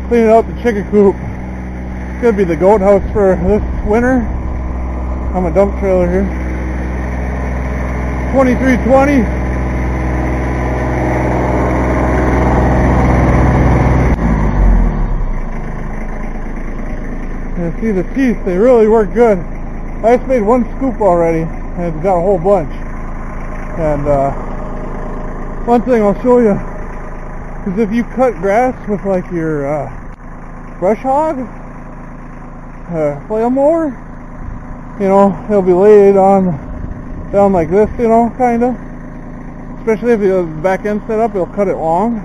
cleaning out the chicken coop. It's gonna be the goat house for this winter. I'm a dump trailer here. 2320. And see the teeth, they really work good. I just made one scoop already, and it's got a whole bunch. And one thing I'll show you is if you cut grass with like your brush hog, flail mower, you know, it'll be laid down like this, you know, kind of. Especially if you have the back end set up, it'll cut it long.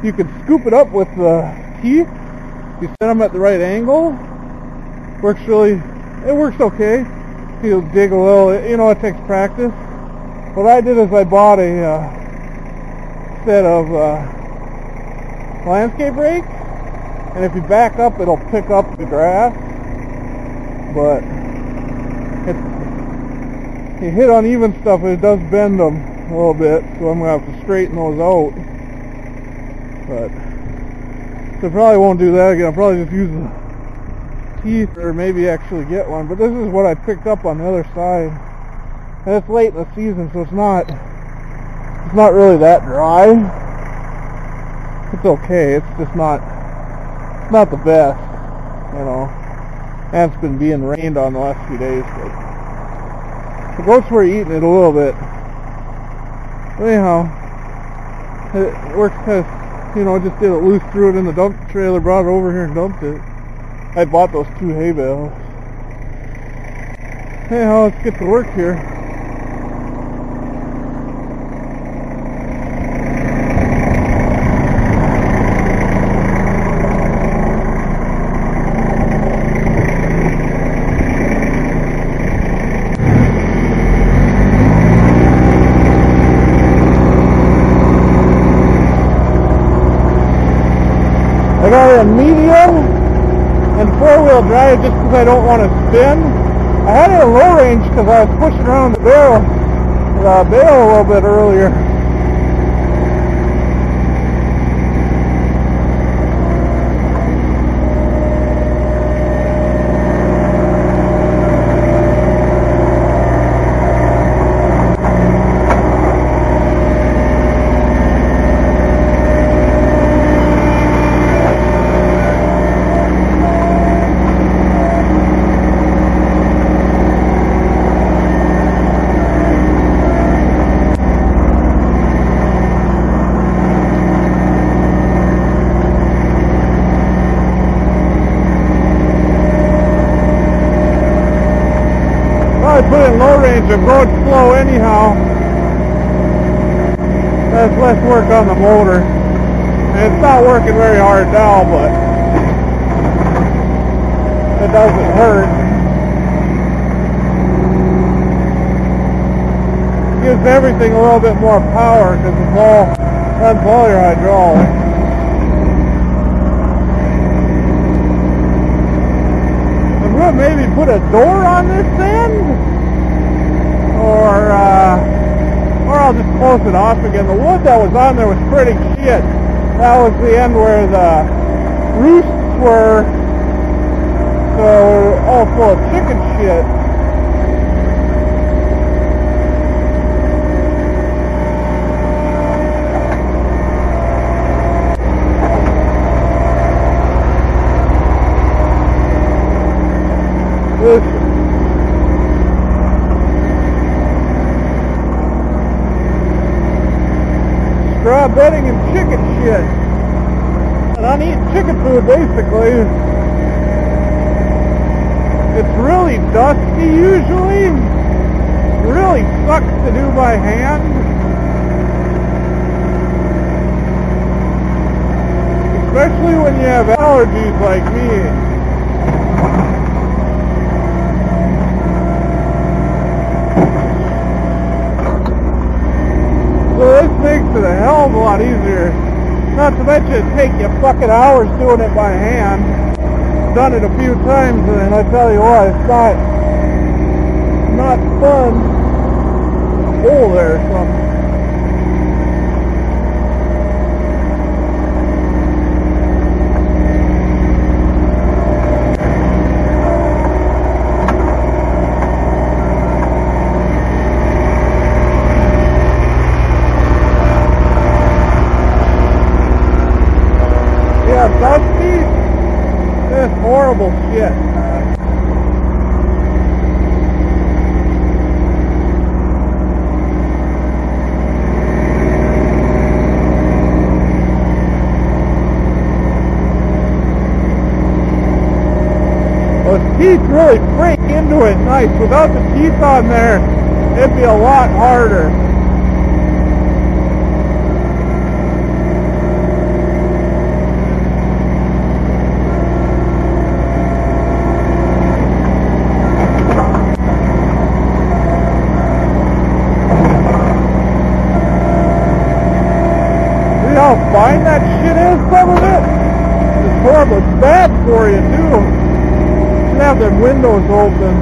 You can scoop it up with the teeth. You set them at the right angle. It works okay. You'll dig a little, you know, it takes practice. What I did is I bought a set of landscape rakes, and if you back up, it'll pick up the grass. But you hit uneven stuff, and it does bend them a little bit, so I'm going to have to straighten those out. But so I probably won't do that again. I'll probably just use the teeth, or maybe actually get one. But this is what I picked up on the other side. And it's late in the season, so it's not really that dry. It's okay. It's just not the best, you know. And it's been being rained on the last few days. But the goats were eating it a little bit. But anyhow, it works because, you know, just did it loose, threw it in the dump trailer, brought it over here and dumped it. I bought those 2 hay bales. Anyhow, let's get to work here. I got a medium and 4-wheel drive just because I don't want to spin. I had it in low range because I was pushing around the bale a little bit earlier. I put it in low range, I'm going slow anyhow. That's less work on the motor. And it's not working very hard now, but it doesn't hurt. It gives everything a little bit more power because runs all your hydraulics. I'm going to maybe put a door on this end. Or I'll just close it off again. The wood that was on there was pretty shit. That was the end where the roosts were, so all full of chicken shit. Straw bedding and chicken shit. And I'm eating chicken food basically. It's really dusty usually. It really sucks to do by hand. Especially when you have allergies like me. So this makes it a hell of a lot easier. Not to mention it takes you fucking hours doing it by hand. I've done it a few times and I tell you what, it's not fun. A hole there or something. that dusty? It's horrible shit. Well, the teeth really break into it nice. Without the teeth on there, it'd be a lot harder. See how fine that shit is, some of it? It's horrible. It's bad for you, too. Have their windows open.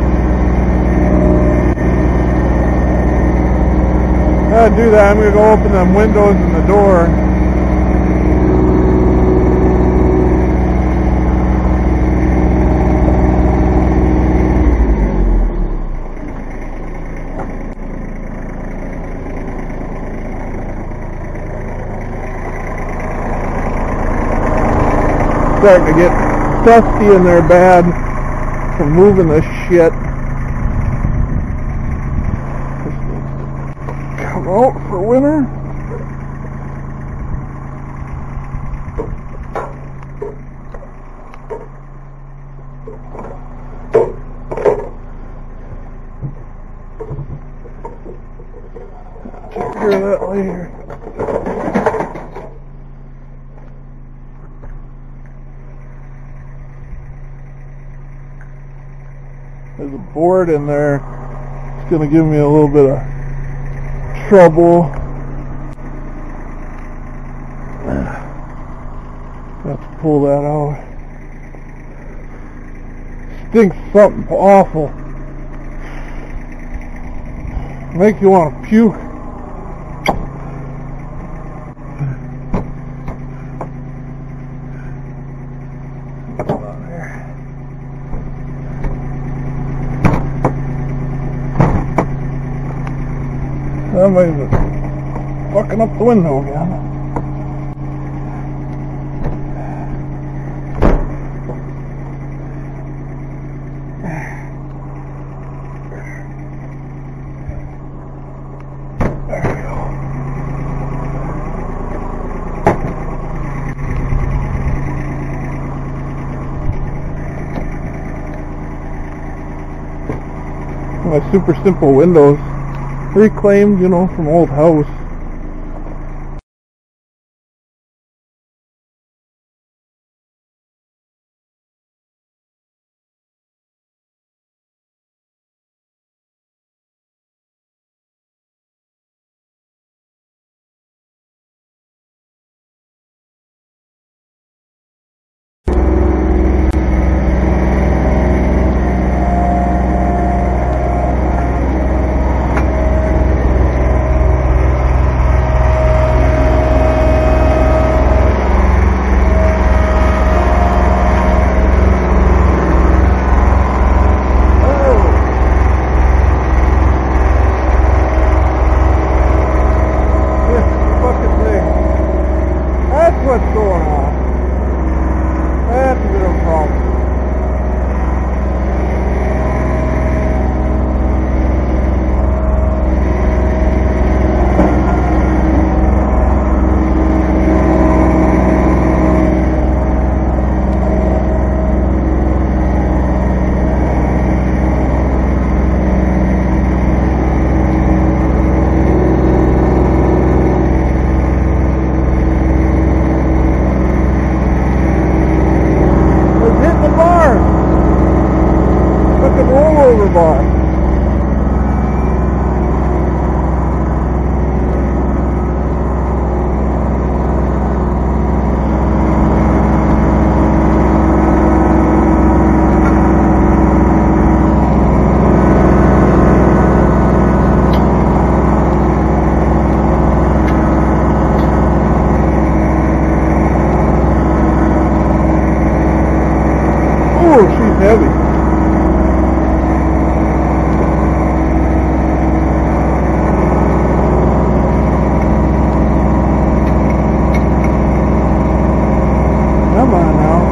Gotta do that. I'm gonna go open them windows and the door. Starting to get dusty in there bad from moving this shit. This needs to come out for winter. Take care of that later. There's a board in there. It's going to give me a little bit of trouble. Have to pull that out. Stinks something awful. Make you want to puke. Somebody's fucking up the window again. There we go. My super simple windows. Reclaimed, you know, from old house. What's going on? That's a bit of a problem. Rollover bar. Oh, she's heavy. Come on now.